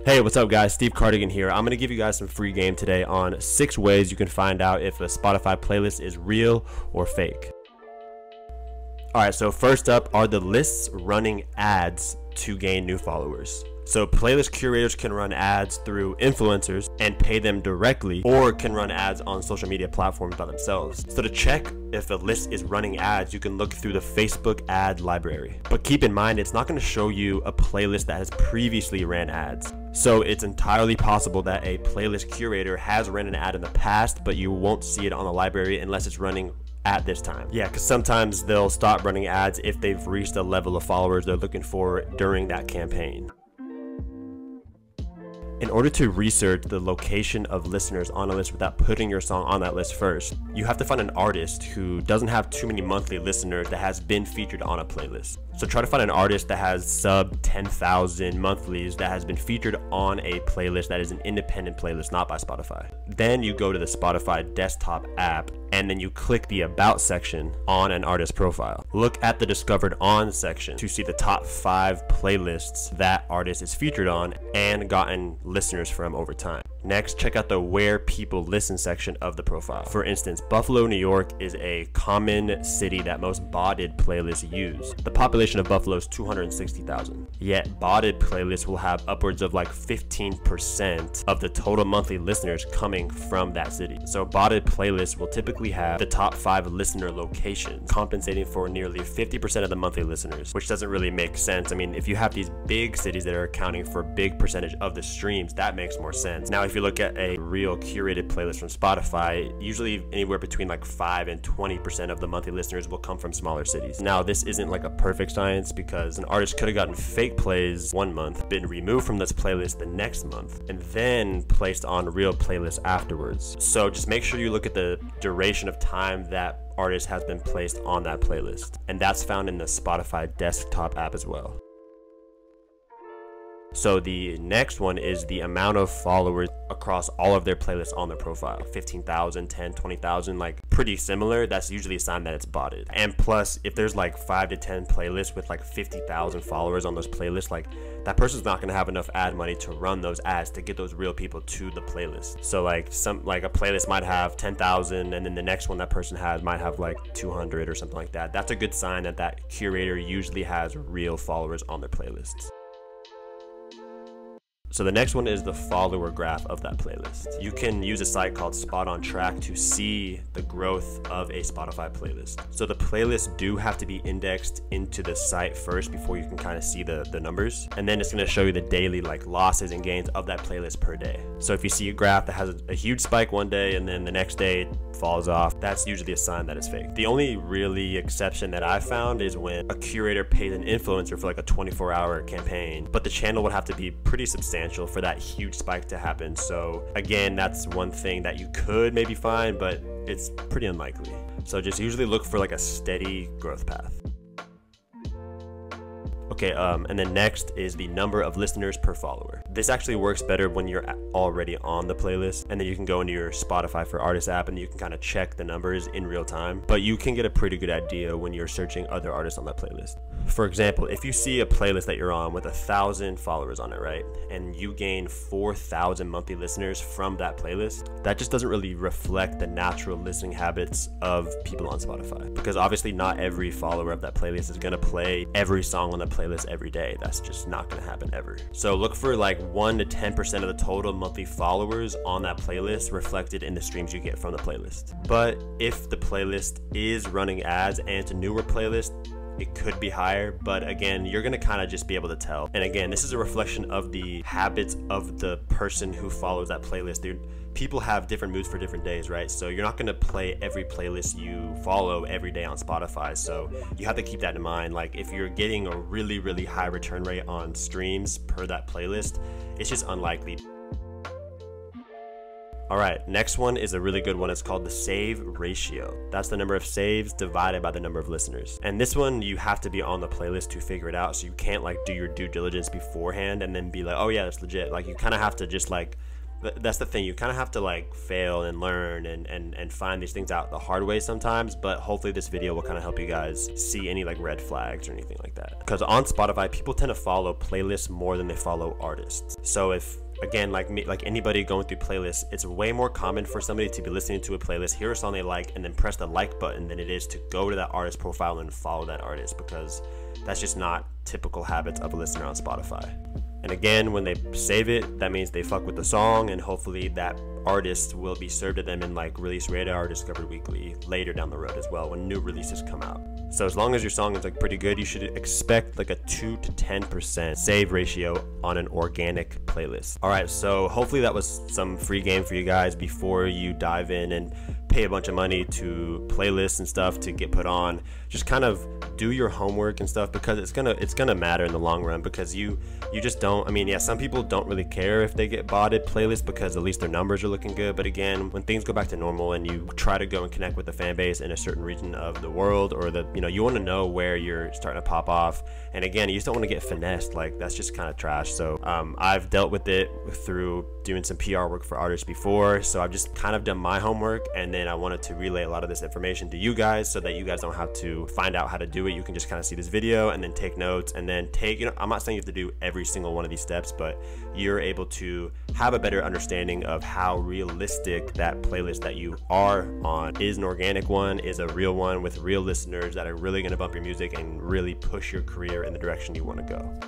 Hey, what's up guys? Steve Cardigan here. I'm going to give you guys some free game today on 6 ways you can find out if a Spotify playlist is real or fake. Alright, so first up are the lists running ads to gain new followers. So playlist curators can run ads through influencers and pay them directly, or can run ads on social media platforms by themselves. So to check if a list is running ads, you can look through the Facebook ad library. But keep in mind, it's not going to show you a playlist that has previously ran ads. So it's entirely possible that a playlist curator has ran an ad in the past, but you won't see it on the library unless it's running at this time. Yeah, because sometimes they'll stop running ads if they've reached a level of followers they're looking for during that campaign. In order to research the location of listeners on a list without putting your song on that list first, you have to find an artist who doesn't have too many monthly listeners that has been featured on a playlist. So try to find an artist that has sub 10,000 monthlies that has been featured on a playlist that is an independent playlist, not by Spotify. Then you go to the Spotify desktop app and then you click the About section on an artist profile. Look at the Discovered On section to see the top 5 playlists that artist is featured on and gotten listeners from over time. Next, check out the Where People Listen section of the profile. For instance, Buffalo, New York is a common city that most botted playlists use. The population of Buffalo is 260,000. Yet botted playlists will have upwards of like 15% of the total monthly listeners coming from that city. So botted playlists will typically have the top 5 listener locations, compensating for nearly 50% of the monthly listeners, which doesn't really make sense. I mean, if you have these big cities that are accounting for a big percentage of the streams, that makes more sense. Now, if you look at a real curated playlist from Spotify, usually anywhere between like 5 and 20% of the monthly listeners will come from smaller cities. Now, this isn't like a perfect science because an artist could have gotten fake plays one month, been removed from this playlist the next month, and then placed on real playlists afterwards. So just make sure you look at the duration of time that artist has been placed on that playlist, and that's found in the Spotify desktop app as well. So the next one is the amount of followers across all of their playlists on their profile. 15,000, 10, 20,000, like pretty similar. That's usually a sign that it's botted. And plus, if there's like 5 to 10 playlists with like 50,000 followers on those playlists, like that person's not going to have enough ad money to run those ads to get those real people to the playlist. So like a playlist might have 10,000 and then the next one that person has might have like 200 or something like that. That's a good sign that that curator usually has real followers on their playlists. So the next one is the follower graph of that playlist. You can use a site called Spot on Track to see the growth of a Spotify playlist. So the playlists do have to be indexed into the site first before you can kind of see the numbers. And then it's going to show you the daily like losses and gains of that playlist per day. So if you see a graph that has a huge spike one day and then the next day it falls off, that's usually a sign that it's fake. The only really exception that I found is when a curator pays an influencer for like a 24-hour campaign, but the channel would have to be pretty substantial for that huge spike to happen. So again, that's one thing that you could maybe find, but it's pretty unlikely. So just usually look for like a steady growth path. Okay, and then next is the number of listeners per follower. This actually works better when you're already on the playlist, and then you can go into your Spotify for Artists app and you can kind of check the numbers in real time, but you can get a pretty good idea when you're searching other artists on that playlist. For example, if you see a playlist that you're on with 1,000 followers on it, right, and you gain 4,000 monthly listeners from that playlist, that just doesn't really reflect the natural listening habits of people on Spotify, because obviously not every follower of that playlist is going to play every song on the playlist every day. That's just not going to happen ever. So look for like 1 to 10% of the total monthly followers on that playlist reflected in the streams you get from the playlist. But if the playlist is running ads and it's a newer playlist, it could be higher, but again, you're gonna kind of just be able to tell. And again, this is a reflection of the habits of the person who follows that playlist. People have different moods for different days, right? So you're not gonna play every playlist you follow every day on Spotify. So you have to keep that in mind. Like if you're getting a really, really high return rate on streams per that playlist, it's just unlikely. Alright, next one is a really good one. It's called the save ratio. That's the number of saves divided by the number of listeners. And this one, you have to be on the playlist to figure it out. So you can't like do your due diligence beforehand and then be like, oh yeah, that's legit. Like you kind of have to just like that's the thing. You kind of have to like fail and learn and find these things out the hard way sometimes, but hopefully this video will kind of help you guys see any like red flags or anything like that. Because on Spotify, people tend to follow playlists more than they follow artists. So if, again, like me, like anybody going through playlists, it's way more common for somebody to be listening to a playlist, hear a song they like, and then press the like button than it is to go to that artist profile and follow that artist, because that's just not typical habits of a listener on Spotify. And again, when they save it, that means they fuck with the song, and hopefully that artist will be served to them in like Release Radar or Discovered Weekly later down the road as well, when new releases come out. So as long as your song is like pretty good, you should expect like a 2 to 10% save ratio on an organic playlist. All right, so hopefully that was some free game for you guys before you dive in and pay a bunch of money to playlists and stuff to get put on. Just kind of do your homework and stuff, because it's gonna matter in the long run, because you just don't, I mean, yeah, some people don't really care if they get botted playlists because at least their numbers are looking good. But again, when things go back to normal and you try to go and connect with the fan base in a certain region of the world, or the, you know, you want to know where you're starting to pop off. And again, you just don't want to get finessed. Like, that's just kind of trash. So I've dealt with it through doing some PR work for artists before, so I've just kind of done my homework, and then I wanted to relay a lot of this information to you guys so that you guys don't have to find out how to do it. You can just kind of see this video and then take notes, and then take, you know, I'm not saying you have to do every single one of these steps, but you're able to have a better understanding of how realistic that playlist that you are on is. An organic one, is a real one with real listeners that are really going to bump your music and really push your career in the direction you want to go.